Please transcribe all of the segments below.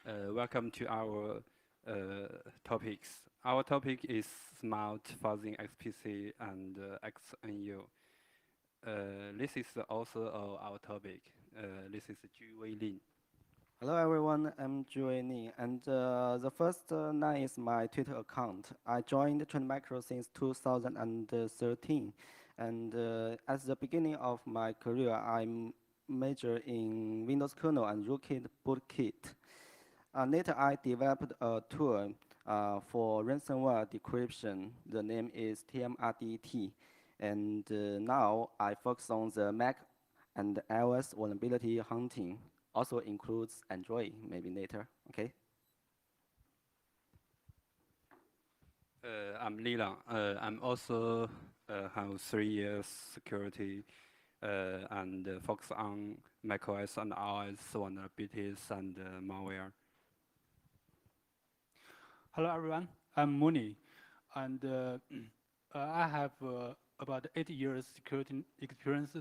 Welcome to our topics. Our topic is Smart Fuzzing XPC and XNU. This is also our topic. This is Juwei. Hello everyone, I'm Juwei, and the first nine is my Twitter account. I joined Trend Micro since 2013, and at the beginning of my career, I major in Windows kernel and rootkit bootkit. Later, I developed a tool for ransomware decryption. The name is TMRDT, and now I focus on the Mac and iOS vulnerability hunting. Also includes Android, maybe later. Okay. I'm Lilang. I'm also have 3 years security and focus on macOS and iOS vulnerabilities and malware. Hello everyone, I'm Moony, and I have about 8 years security experience,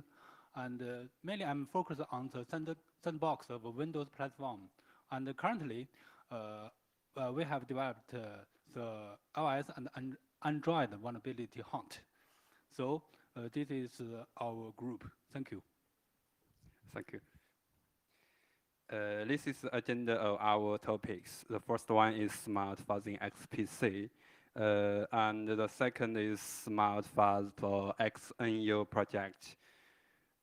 and mainly I'm focused on the sandbox of a Windows platform. And currently, we have developed the iOS and Android vulnerability hunt. So this is our group. Thank you. Thank you. This is the agenda of our topics. The first one is Smart Fuzzing XPC, and the second is Smart Fuzz for XNU project.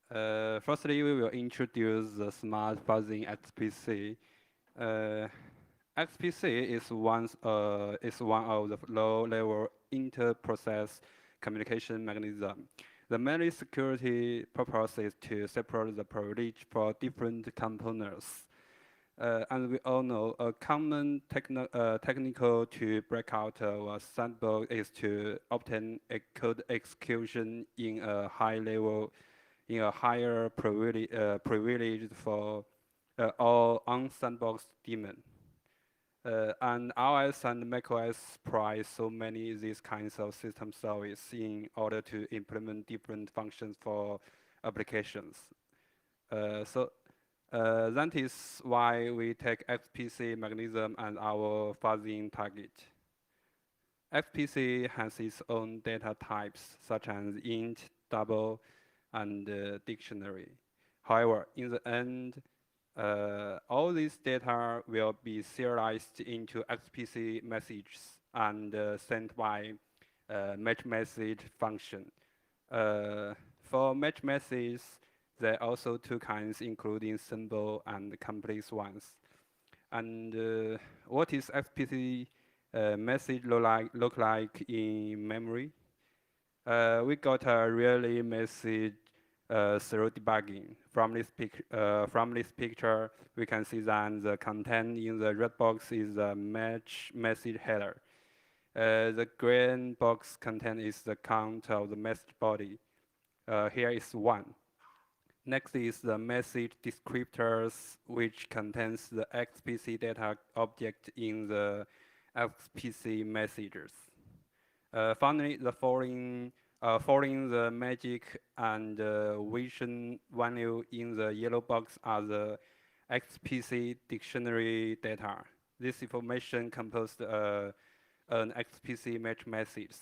Firstly, we will introduce the Smart Fuzzing XPC. XPC is one of the low-level inter-process communication mechanism. The main security purpose is to separate the privilege for different components. And we all know a common technical to break out a sandbox is to obtain a code execution in a higher privilege for all unsandboxed daemon. And iOS and macOS provide so many these kinds of system service in order to implement different functions for applications. That is why we take XPC mechanism as our fuzzing target. XPC has its own data types such as int, double, and dictionary. However, in the end, all this data will be serialized into XPC messages and sent by match message function. For match messages, there are also two kinds, including simple and complex ones. And what is XPC message look like in memory? We got a really message through debugging. From this picture, we can see that the content in the red box is the match message header. The green box content is the count of the message body. Here is 1. Next is the message descriptors, which contains the XPC data object in the XPC messages. Finally, the following the magic and vision value in the yellow box are the XPC dictionary data. This information composed an XPC match message.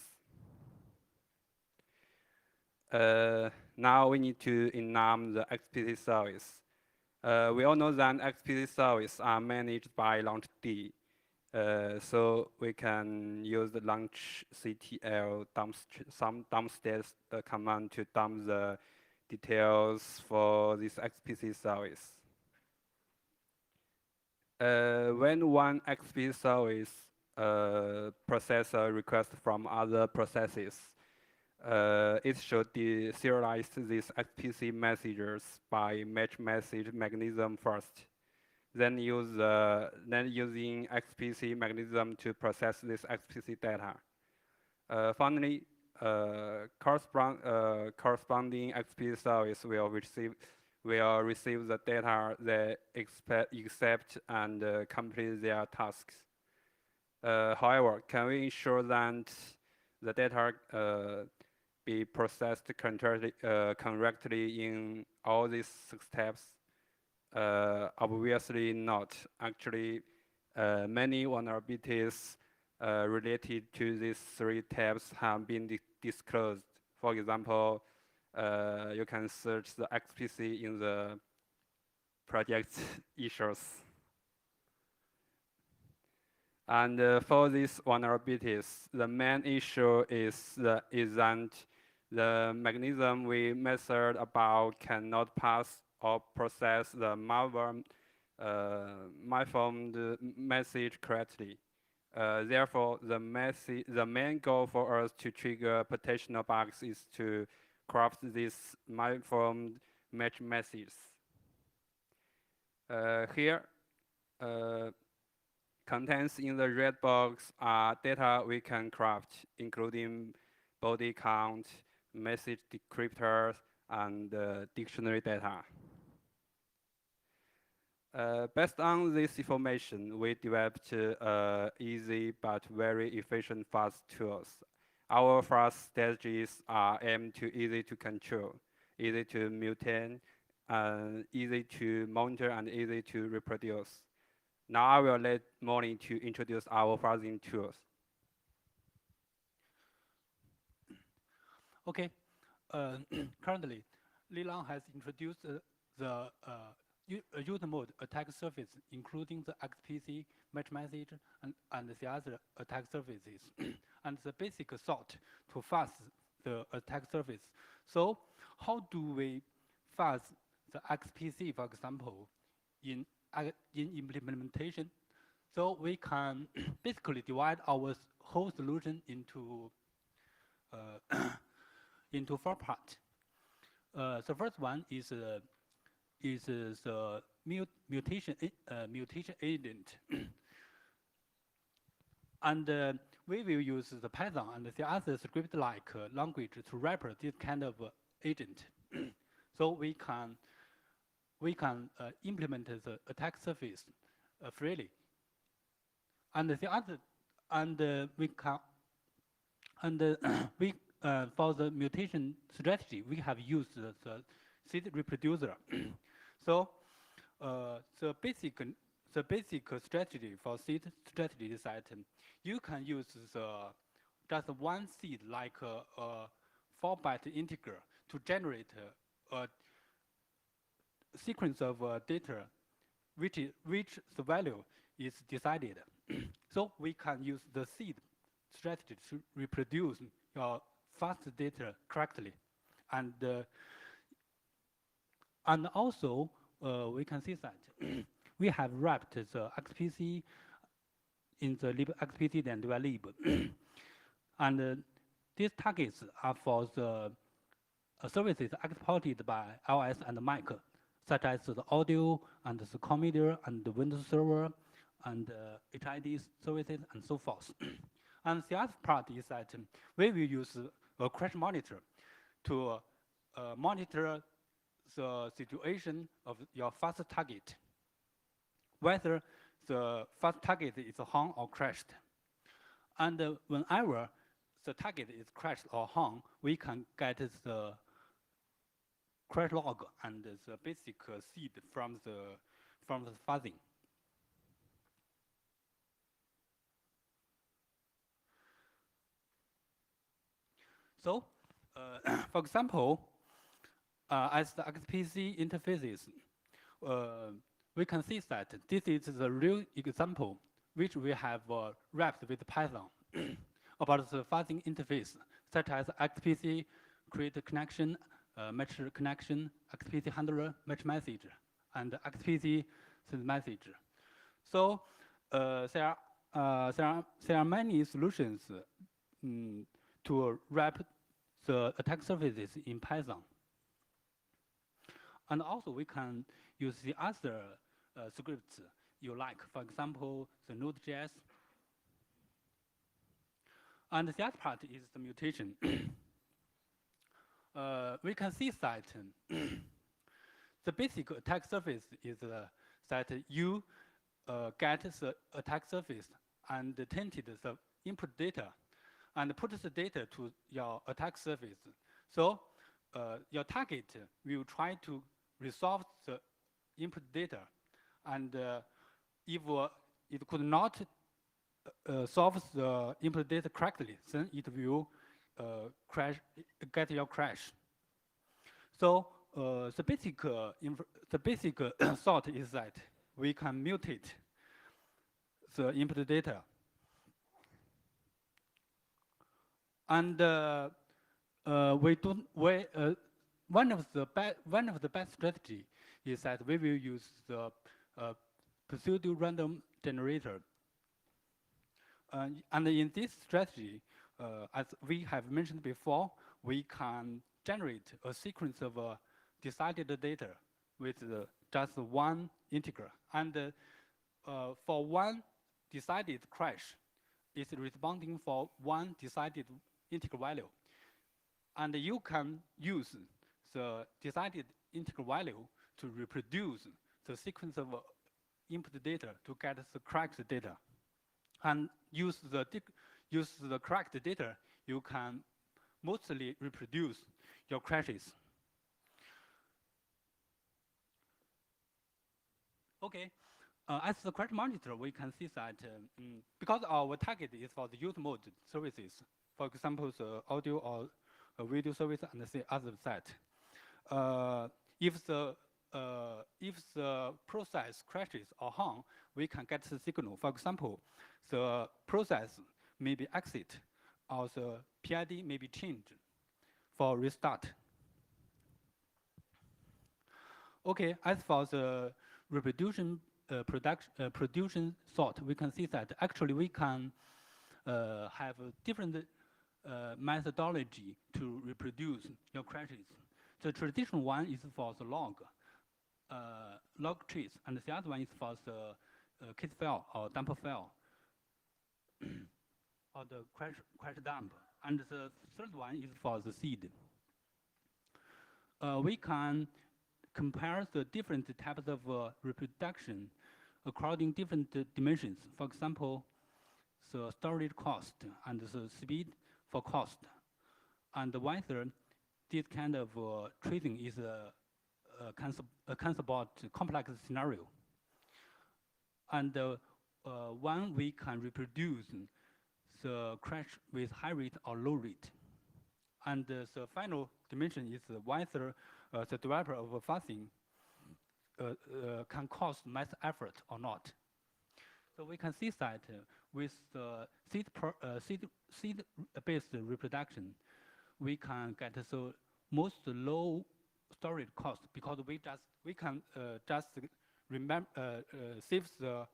Now we need to enable the XPC service. We all know that XPC services are managed by launchd. So we can use the launchctl dumpstate command to dump the details for this XPC service. When one XPC service process a request from other processes, it should serialize these XPC messages by match message mechanism first. Then using XPC mechanism to process this XPC data. Finally, corresponding XPC service will receive the data they accept and complete their tasks. However, can we ensure that the data be processed correctly in all these 6 steps? Obviously not. Actually, Many vulnerabilities related to these three tabs have been disclosed. For example, you can search the XPC in the project issues. And for these vulnerabilities, the main issue is that the mechanism we measured about cannot pass or process the malformed message correctly. Therefore, the main goal for us to trigger potential bugs is to craft these malformed match messages. Here, contents in the red box are data we can craft, including body count, message decryptors, and dictionary data. Based on this information, we developed easy but very efficient fuzz tools. Our fuzz strategies are aimed to easy to control, easy to mutate, easy to monitor, and easy to reproduce. Now I will let Moony to introduce our fuzzing tools. Okay. Currently, Lilang has introduced the user mode attack surface, including the XPC match message and the other attack surfaces, and the basic sort to fuzz the attack surface. So how do we fuzz the XPC, for example, in implementation? So we can basically divide our whole solution into into 4 parts. The first one is the mutation agent, and we will use the Python and the other script-like language to wrap this kind of agent, so we can implement the attack surface freely. And the other, and we can, and we for the mutation strategy, we have used the seed reproducer. So the basic strategy for seed strategy is that you can use just one seed, like a 4-byte integer, to generate a sequence of data which the value is decided. So we can use the seed strategy to reproduce your fast data correctly, and also we can see that we have wrapped the XPC in the lib XPC and lib, and these targets are for the services exported by iOS and Mac, such as the audio and the com media and the Windows Server and HID services and so forth. And the other part is that we will use a crash monitor to monitor the situation of your fast target, whether the fast target is hung or crashed. And whenever the target is crashed or hung, we can get the crash log and the basic seed from the fuzzing. So, for example, as the XPC interfaces, we can see that this is the real example which we have wrapped with Python about the fuzzing interface, such as XPC create connection, match connection, XPC handler match message, and XPC send message. So there are many solutions to wrap the attack surfaces in Python. And also we can use the other scripts you like, for example, the Node.js. And the other part is the mutation. We can see that the basic attack surface is that you get the attack surface and tainted the input data and put the data to your attack surface. So your target will try to resolve the input data. And if it could not solve the input data correctly, then it will crash, get your crash. So the basic thought is that we can mutate the input data, and one of the best strategy is that we will use the pseudo-random generator. And in this strategy, as we have mentioned before, we can generate a sequence of decided data with just one integer. And for one decided crash, it's responding for one decided integer value. And you can use the decided integer value to reproduce the sequence of input data to get the correct data. And use the correct data, you can mostly reproduce your crashes. Okay, as the crash monitor, we can see that because our target is for the use mode services, for example, the audio or video service and the other set. If the process crashes or hung, we can get the signal. For example, the process may be exit, or the PID may be changed for restart. Okay, as for the reproduction production sort, we can see that actually we can have a different methodology to reproduce your crashes. The traditional one is for the log trace, and the other one is for the case file or dump file, or the crash dump. And the third one is for the seed. We can compare the different types of reproduction according different dimensions. For example, the storage cost and the speed for cost, and whether this kind of tracing is can support complex scenario. And one we can reproduce the crash with high rate or low rate. And the final dimension is whether the developer of fuzzing can cost mass effort or not. So we can see that with the seed-based reproduction, we can get the most low storage cost because we can just save the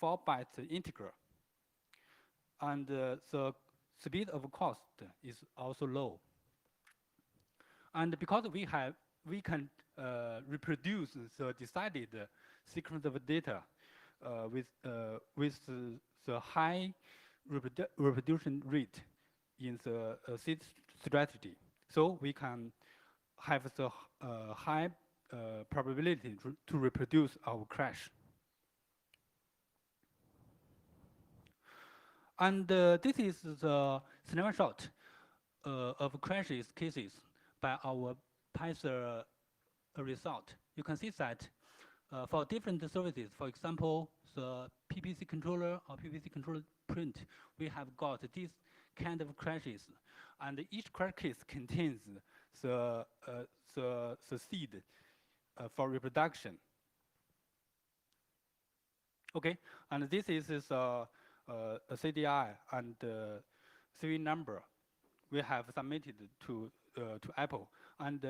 4-byte integer, and the speed of cost is also low. And because we can reproduce the decided sequence of data with the high reproduction rate in the seed strategy, so we can have the high probability to reproduce our crash. And this is the snapshot of crashes cases by our Python result. You can see that for different services, for example, the PPC controller or PPC controller print, we have got this kind of crashes, and each crash case contains the seed for reproduction. Okay, and this is a CDI and CV number we have submitted to Apple, and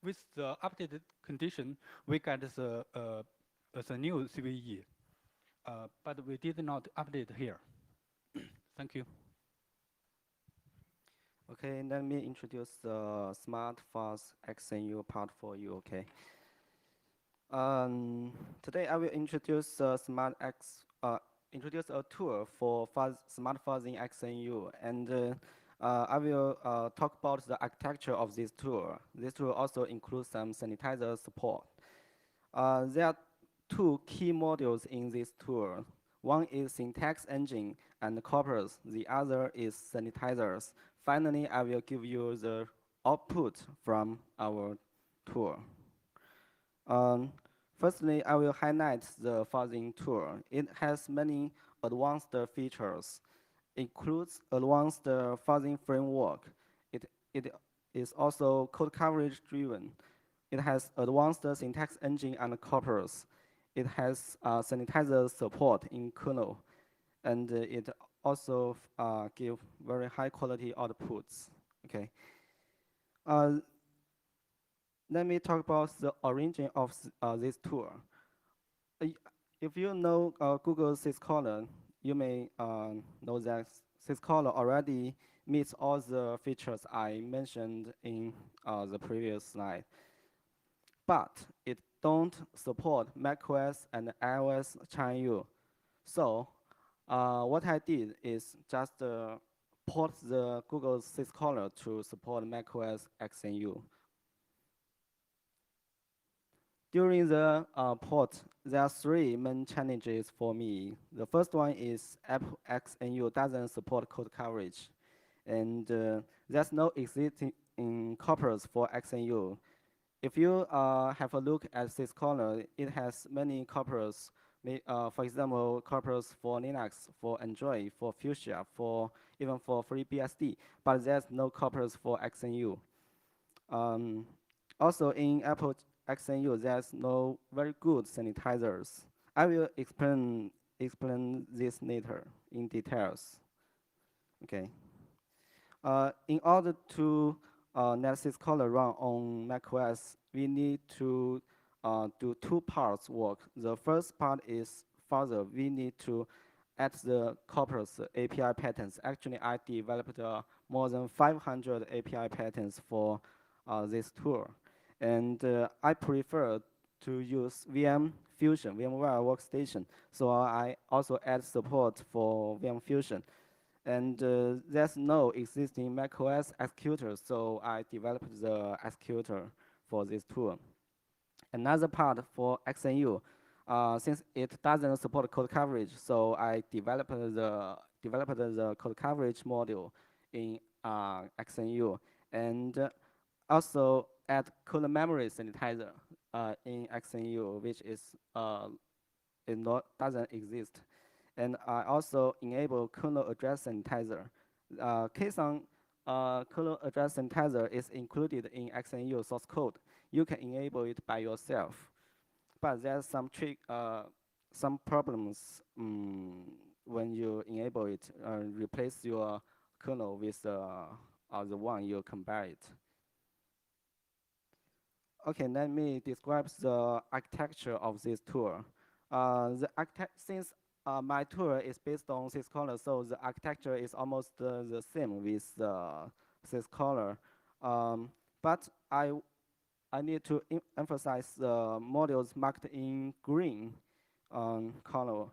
with the updated condition, we get the new CVE, but we did not update here. Thank you. Okay, let me introduce the Smart Fuzz XNU part for you, okay? Today I will introduce introduce a tool for Smart Fuzzing XNU, and I will talk about the architecture of this tool. This tool also includes some sanitizer support. There are two key modules in this tool. One is syntax engine and corpus. The other is sanitizers. Finally, I will give you the output from our tool. Firstly, I will highlight the fuzzing tool. It has many advanced features. Includes advanced fuzzing framework. It is also code coverage driven. It has advanced syntax engine and corpus. It has sanitizer support in kernel, and it also give very high quality outputs. Okay. Uh, Let me talk about the origin of this tool. If you know Google Syscaller, you may know that Syscaller already meets all the features I mentioned in the previous slide, but it don't support macOS and iOS CHINU. So what I did is just port the Google Syscaller to support macOS XNU. During the port, there are three main challenges for me. The first one is Apple XNU doesn't support code coverage, and there's no existing corpus for XNU. If you have a look at Syscaller, it has many corpus. For example, corpus for Linux, for Android, for Fuchsia, even for FreeBSD, but there's no corpus for XNU. Also, in Apple XNU, there's no very good sanitizers. I will explain this later in details. Okay. In order to let Syscaller run on macOS, we need to do two parts work. The first part is further. We need to add the corpus API patterns. Actually, I developed more than 500 API patterns for this tool. And I prefer to use VM Fusion, VMware Workstation. So I also add support for VM Fusion. And there's no existing macOS executor, so I developed the executor for this tool. Another part for XNU, since it doesn't support code coverage, so I developed the code coverage module in XNU, and also add kernel memory sanitizer in XNU, which doesn't exist. And I also enable kernel address sanitizer. KSON kernel address sanitizer is included in XNU source code. You can enable it by yourself, but there's some problems when you enable it. Replace your kernel with the one you compare it. Okay, let me describe the architecture of this tool. Since my tool is based on Syscaller, so the architecture is almost the same with Syscaller. But I need to emphasize the modules marked in green color.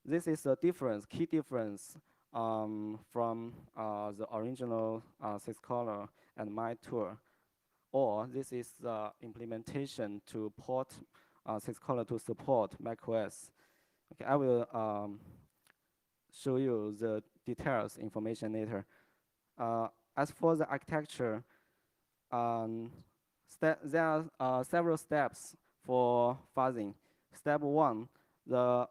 This is a difference, key difference from the original Syscaller and my tool. Or this is the implementation to port Syscaller to support macOS. Okay, I will show you the details information later. As for the architecture, there are several steps for fuzzing. Step one, the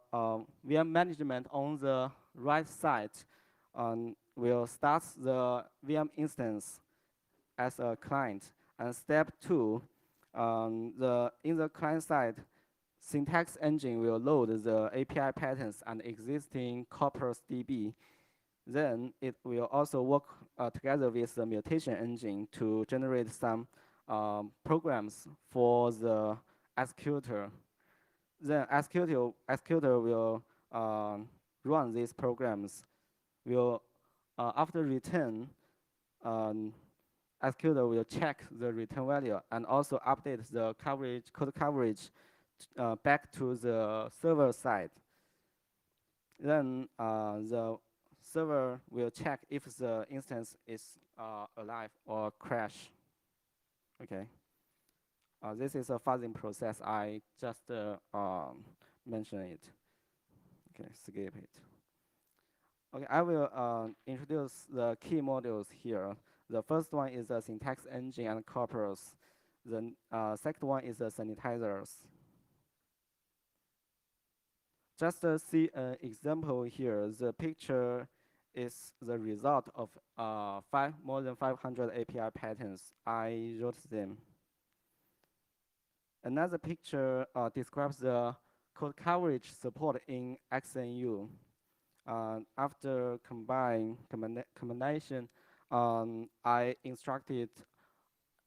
VM management on the right side will start the VM instance as a client. And step two, in the client side, syntax engine will load the API patterns and existing corpus DB. Then it will also work together with the mutation engine to generate some programs for the executor. Then executor will run these programs. After return, executor will check the return value and also update the code coverage back to the server side. Then the server will check if the instance is alive or crash. Okay. This is a fuzzing process. I just mentioned it. Okay, skip it. Okay, I will introduce the key modules here. The first one is the syntax engine and corpus. The second one is the sanitizers. Just see an example here. The picture is the result of more than 500 API patterns. I wrote them. Another picture describes the code coverage support in XNU. After combination, I instructed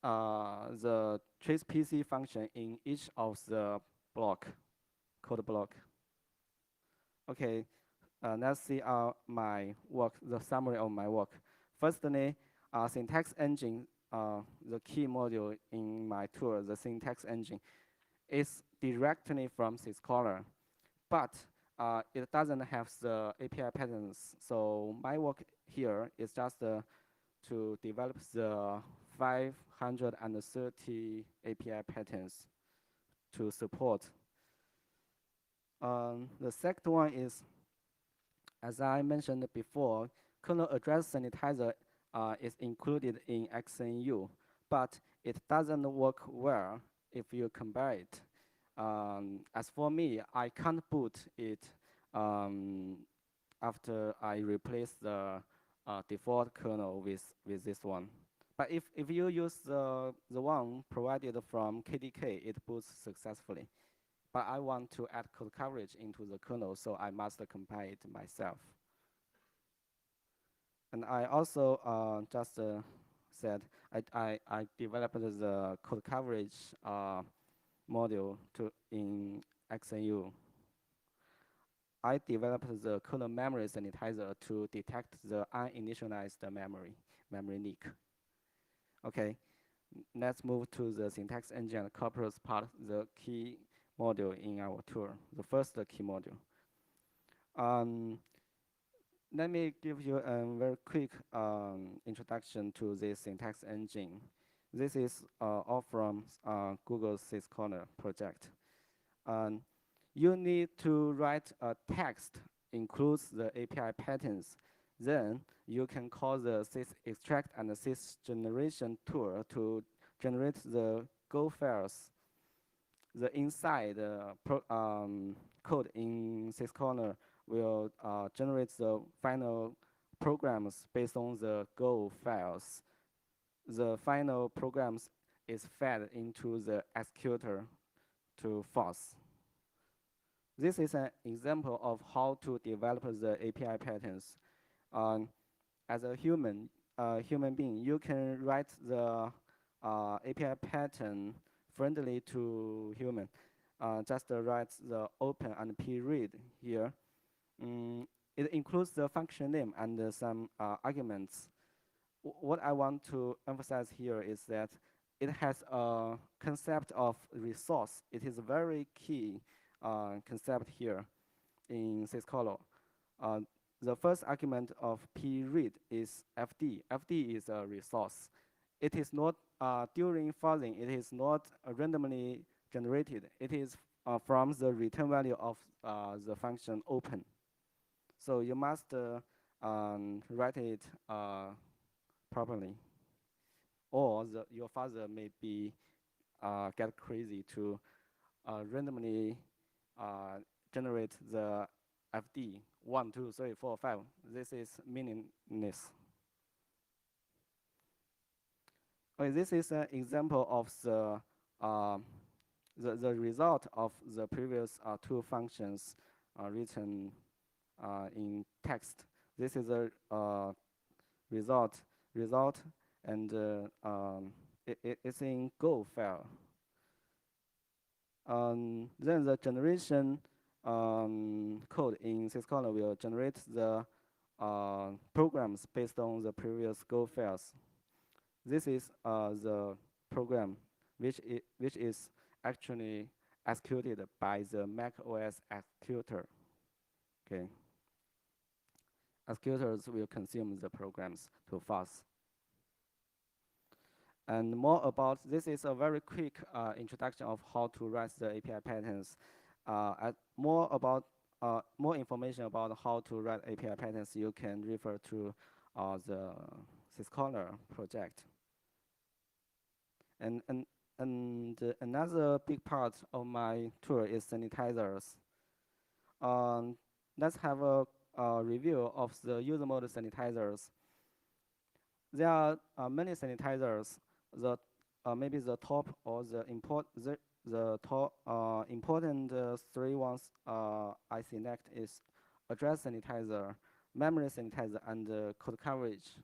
the trace-PC function in each of the code block. Okay, let's see my work, the summary of my work. Firstly, syntax engine, the key module in my tool, the syntax engine, is directly from Syscaller, but it doesn't have the API patterns. So my work here is just to develop the 530 API patterns to support. The second one is, as I mentioned before, kernel address sanitizer is included in XNU, but it doesn't work well if you compare it. As for me, I can't boot it after I replace the default kernel with this one. But if you use the one provided from KDK, it boots successfully. But I want to add code coverage into the kernel, so I must compile it myself. And I also just said I developed the code coverage module in XNU. I developed the kernel memory sanitizer to detect the uninitialized memory leak. Okay, let's move to the syntax engine corpus part, the key module in our tool, the first key module. Let me give you a very quick introduction to this syntax engine. This is all from Google's Syscaller project. You need to write a text includes the API patterns. Then you can call the sysextract and the sysgeneration tool to generate the Go files. The inside code in Syscaller will generate the final programs based on the Go files. The final programs is fed into the executor to Fuzz. This is an example of how to develop the API patterns. As a human being, you can write the API pattern friendly to human. Just write the open and pread here. It includes the function name and some arguments. What I want to emphasize here is that it has a concept of resource. It is a very key concept here in Syscaller. The first argument of pread is FD. FD is a resource. It is not, during fuzzing, it is not randomly generated. It is from the return value of the function open. So you must write it properly, or your fuzzer may be get crazy to randomly generate the FD 1, 2, 3, 4, 5. This is meaningless. Okay, this is an example of the result of the previous two functions written in text. This is a result, and it's in Go file. Then the generation code in Syscaller will generate the programs based on the previous Go files. This is the program which is actually executed by the Mac OS executor. Okay. Executors will consume the programs to fuzz. And more about, this is a very quick introduction of how to write the API patterns. More information about how to write API patterns, you can refer to the Syscaller project. And another big part of my tool is sanitizers. Um, let's have a review of the user mode sanitizers. There are many sanitizers. The maybe the top or the top important three ones I select is address sanitizer, memory sanitizer, and code coverage.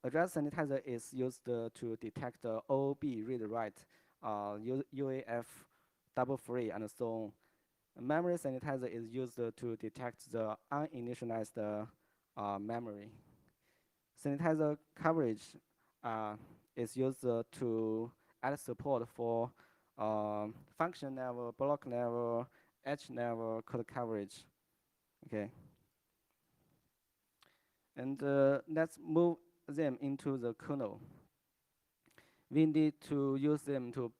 Address sanitizer is used to detect the OOB read-write, UAF double free, and so on. Memory sanitizer is used to detect the uninitialized memory. Sanitizer coverage uh, is used to add support for function level, block level, edge level code coverage. Okay. And let's move them into the kernel. We need to use them to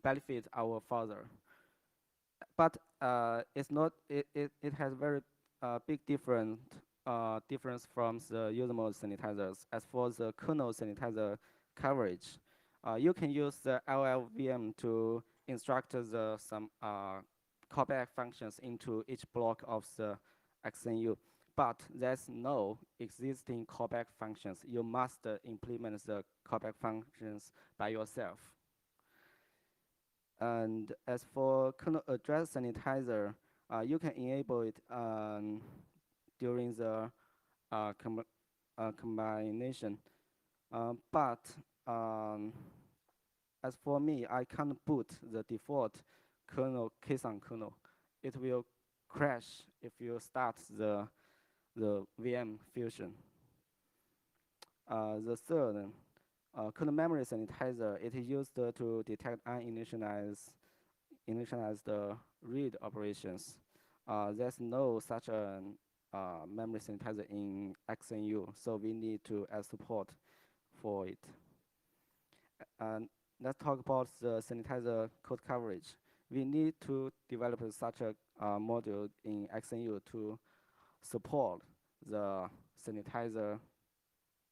benefit our further. But it's not. It has very big difference from the user mode sanitizers. As for the kernel sanitizer coverage, you can use the LLVM to instruct some callback functions into each block of the XNU. But there's no existing callback functions. You must implement the callback functions by yourself. And as for kernel address sanitizer, you can enable it during the combination. But as for me, I can't boot the default kernel KSON kernel. It will crash if you start the VM fusion. The third, kernel memory sanitizer, it is used to detect uninitialized read operations. There's no such a memory sanitizer in XNU, so we need to add support for it. And let's talk about the sanitizer code coverage. We need to develop such a module in XNU to support the sanitizer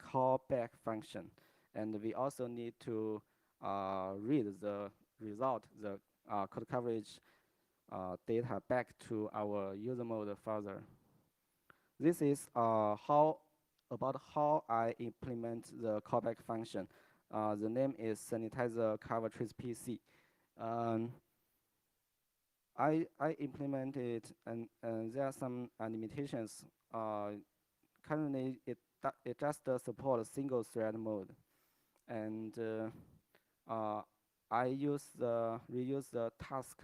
callback function. And we also need to read the result, the code coverage data back to our user mode further. This is how I implement the callback function. The name is sanitizer cover trace PC. I implemented and there are some limitations. Currently, it just supports single thread mode, and I reuse the task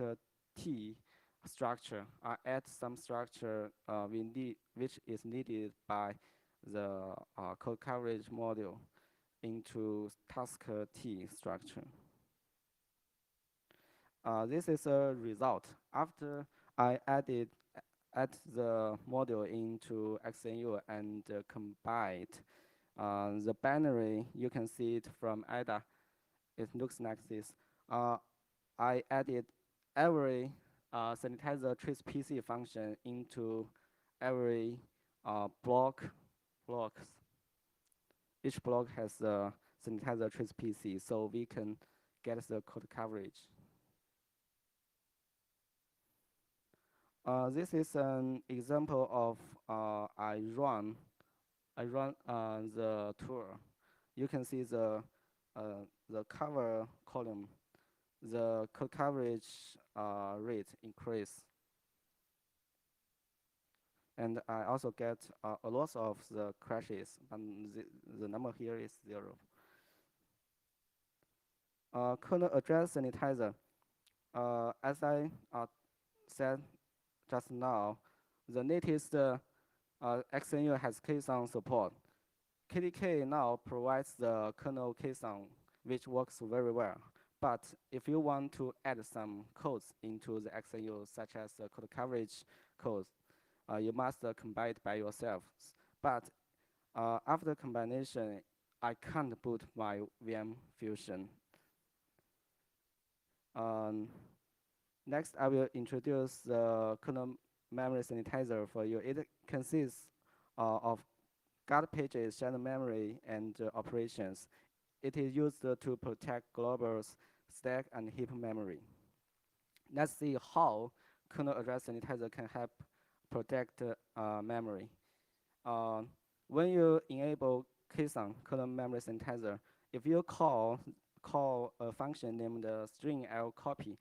T structure. I add some structure which is needed by the code coverage module into task T structure. This is a result. After I add the module into XNU and combine it, the binary, you can see it from IDA. It looks like this. I added every sanitizer trace PC function into every blocks. Each block has a sanitizer trace PC, so we can get the code coverage. This is an example of I run the tour. You can see the cover column, the code coverage rate increase. And I also get a lot of the crashes, and the number here is 0. Kernel address sanitizer. As I said just now, the latest XNU has KSON support. KDK now provides the kernel KSON, which works very well. But if you want to add some codes into the XNU, such as the code coverage codes, you must combine it by yourself. But after combination, I can't boot my VM Fusion. Next, I will introduce the kernel memory sanitizer for you. It consists of God pages, shared memory, and operations. It is used to protect global stack and heap memory. Let's see how kernel address sanitizer can help protect memory. When you enable KSON, kernel memory sanitizer, if you call a function named string L copy,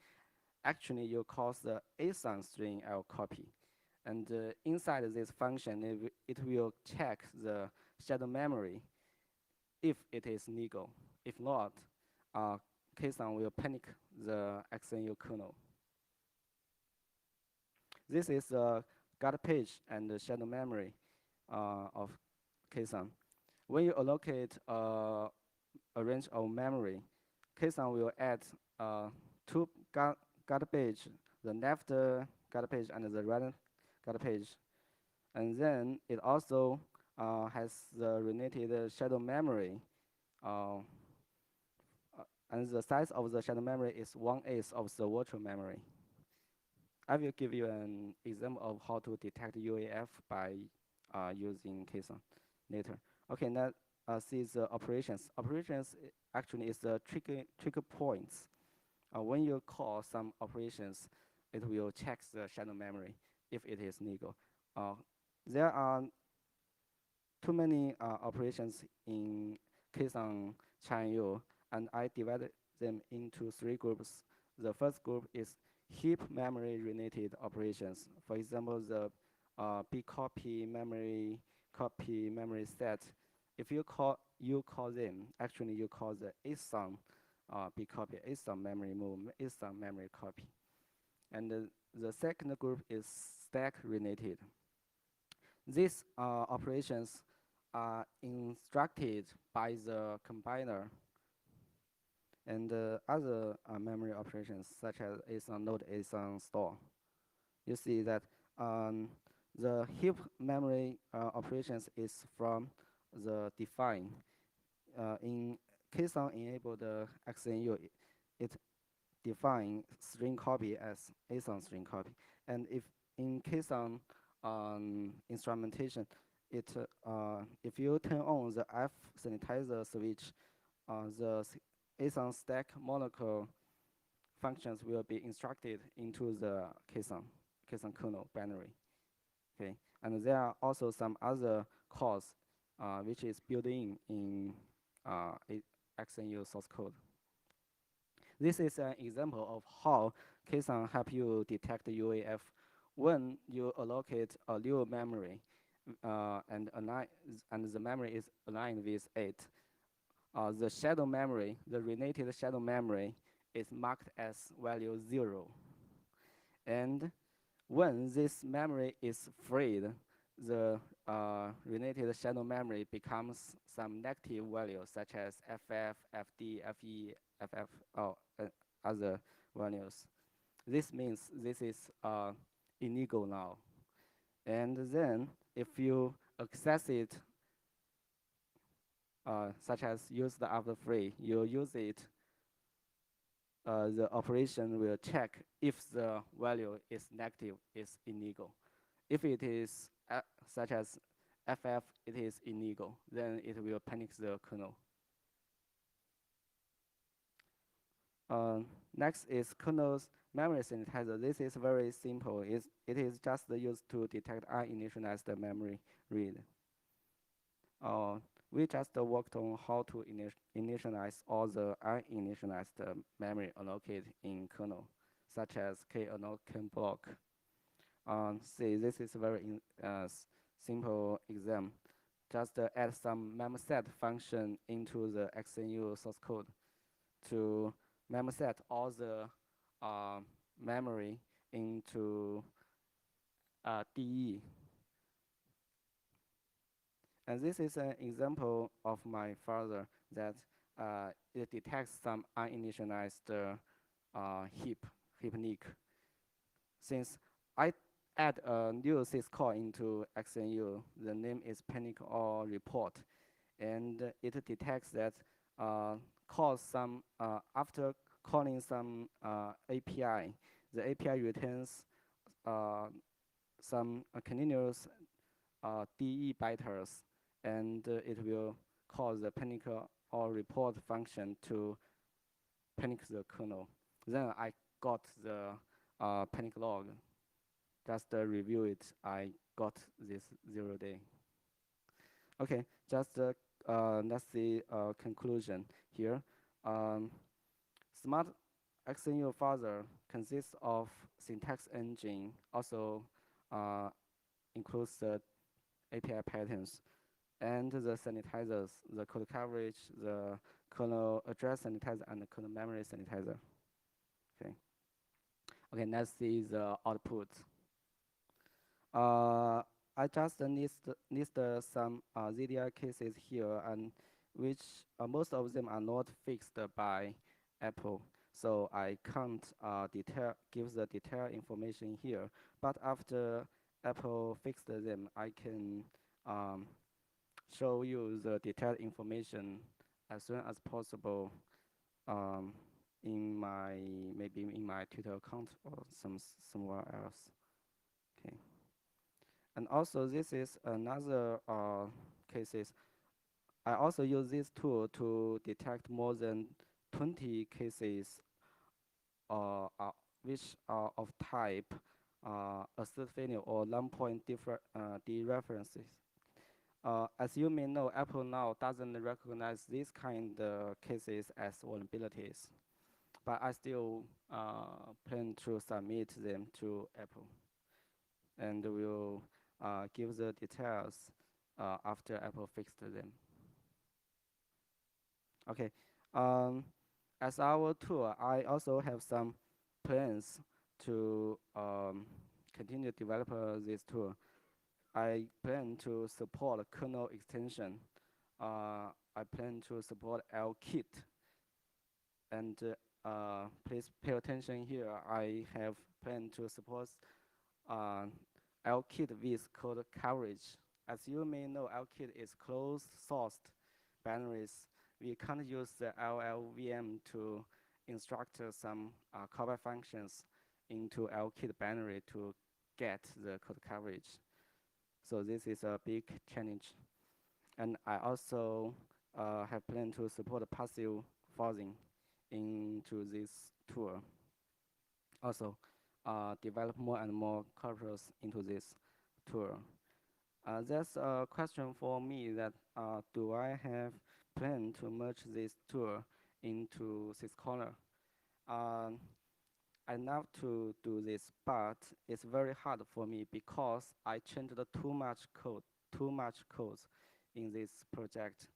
actually you call the ASON string L copy. And inside this function, it will check the shadow memory if it is legal. If not, KSON will panic the XNU kernel. This is the God page and the shadow memory of KSON. When you allocate a range of memory, KSON will add two God page, the left God page and the right God page. And then it also has the related shadow memory. And the size of the shadow memory is 1/8 of the virtual memory. I will give you an example of how to detect UAF by using KSON later. Okay, now see the operations. Operations actually is the trigger points. When you call some operations, it will check the shadow memory if it is legal. There are too many operations in KSON CHAINU, and I divided them into 3 groups. The first group is heap memory related operations. For example, the bcopy memory copy memory set. If you call them, actually you call the ASON bcopy, ASON memory move, ASON memory copy. And the second group is stack related. These operations are instructed by the combiner, and other memory operations such as ASON load, ASON store. You see that the heap memory operations is from the define. In KSON enabled XNU, it defines string copy as ASON string copy. And if in KSON instrumentation, if you turn on the F sanitizer switch, the ASON stack molecule functions will be instructed into the KSON kernel binary. Okay, and there are also some other calls which is built in XNU source code. This is an example of how KSON help you detect UAF when you allocate a new memory and the memory is aligned with it. The shadow memory, the related shadow memory, is marked as value 0. And when this memory is freed, the related shadow memory becomes some negative values such as FF, FD, FE, FF, other values. This means this is illegal now. And then if you access it, such as use the after free, you use it, the operation will check if the value is negative, is illegal. If it is such as FF, it is illegal, then it will panic the kernel. Next is kernel's memory sanitizer. This is very simple. It is just used to detect uninitialized memory read. We just worked on how to initialize all the uninitialized memory allocated in kernel, such as k-allocate block. See, this is a very simple exam. Just add some memset function into the XNU source code to memset all the memory into DE. And this is an example of my further that it detects some uninitialized heap nick. Since I add a new syscall into XNU, the name is panic or report, and it detects that calls some after calling some API, the API returns some continuous DE bytes, and it will call the panic or report function to panic the kernel. Then I got the panic log just review it, I got this 0-day. Okay, just let's see conclusion here. Smart XNU fuzzer consists of syntax engine, also includes the API patterns, and the sanitizers, the code coverage, the kernel address sanitizer, and the kernel memory sanitizer. Okay. Okay, let's see the output. I just list some ZDI cases here, and which most of them are not fixed by Apple. So I can't give the detailed information here. But after Apple fixed them, I can show you the detailed information as soon as possible maybe in my Twitter account or somewhere else. Okay. And also this is another cases. I also use this tool to detect more than 20 cases which are of type assert failure or long-point dereferences. As you may know, Apple now doesn't recognize these kind of cases as vulnerabilities, but I still plan to submit them to Apple, and will give the details after Apple fixed them. Okay, as our tool, I also have some plans to continue to develop this tool. I plan to support kernel extension. I plan to support LKit. And please pay attention here. I have planned to support LKit with code coverage. As you may know, LKit is closed-sourced binaries. We can't use the LLVM to instruct some callback functions into LKit binary to get the code coverage. So this is a big challenge. And I also have planned to support passive fuzzing into this tool. Also, develop more and more corpus into this tool. There's a question for me that do I have plan to merge this tool into Syscaller? I love to do this, but it's very hard for me because I changed too much code in this project.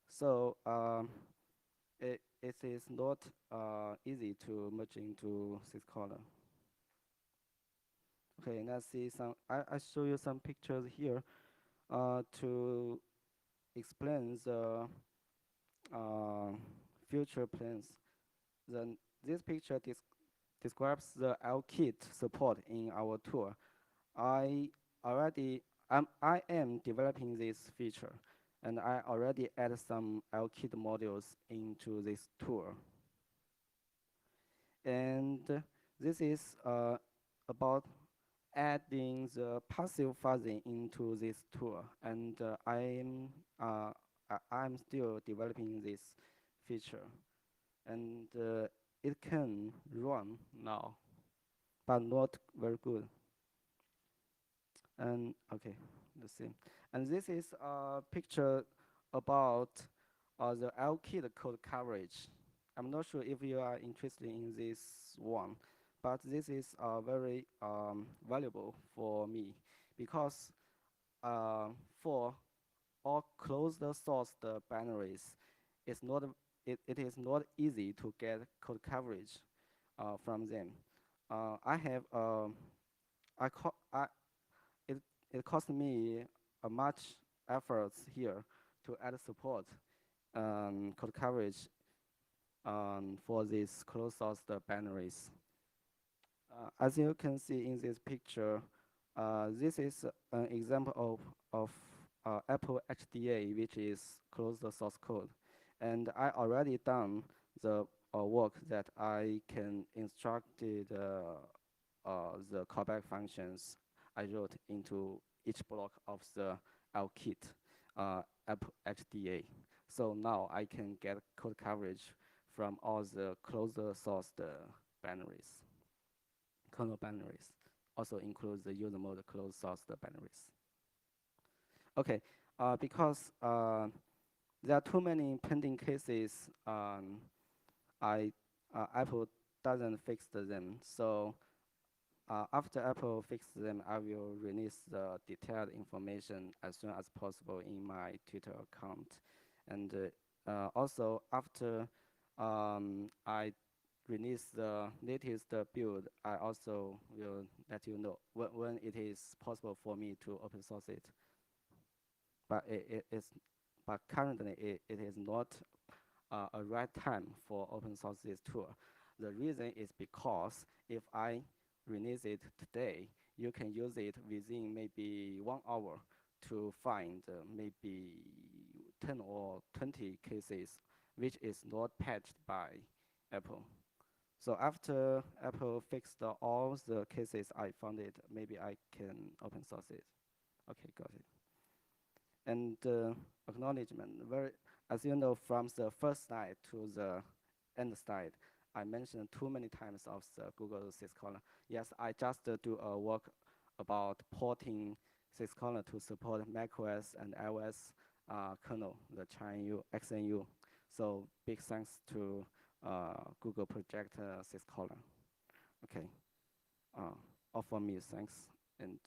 So it is not easy to merge into Syscaller. Okay, let's see some. I show you some pictures here to explain the future plans. This picture describes the LKit support in our tool. I am developing this feature, and I already added some LKit modules into this tool. And this is about adding the passive fuzzing into this tool, and I'm still developing this feature, and it can run now, but not very good. And okay, let's see. And this is a picture about the LKit code coverage. I'm not sure if you are interested in this one, but this is very valuable for me because for all closed source binaries, it is not easy to get code coverage from them. It cost me much efforts here to add support code coverage for these closed source binaries. As you can see in this picture, this is an example of Apple HDA, which is closed source code. And I already done the work that I can instruct the callback functions I wrote into each block of the LKit Apple HDA. So now I can get code coverage from all the closed source binaries, kernel binaries. also includes the user mode closed source binaries. Okay, because there are too many pending cases, Apple doesn't fix them. So after Apple fixes them, I will release the detailed information as soon as possible in my Twitter account. And also, after I release the latest build, I also will let you know when it is possible for me to open source it. But currently, it is not a right time for open source this tool. The reason is because if I release it today, you can use it within maybe 1 hour to find maybe 10 or 20 cases which is not patched by Apple. So after Apple fixed all the cases I found it, maybe I can open source it. Okay, got it. And acknowledgement, as you know, from the first slide to the end slide, I mentioned too many times of the Google syscaller. Yes, I just do a work about porting syscaller to support macOS and iOS kernel, the XNU. So big thanks to Google Project syscaller. Okay, all for me, thanks. And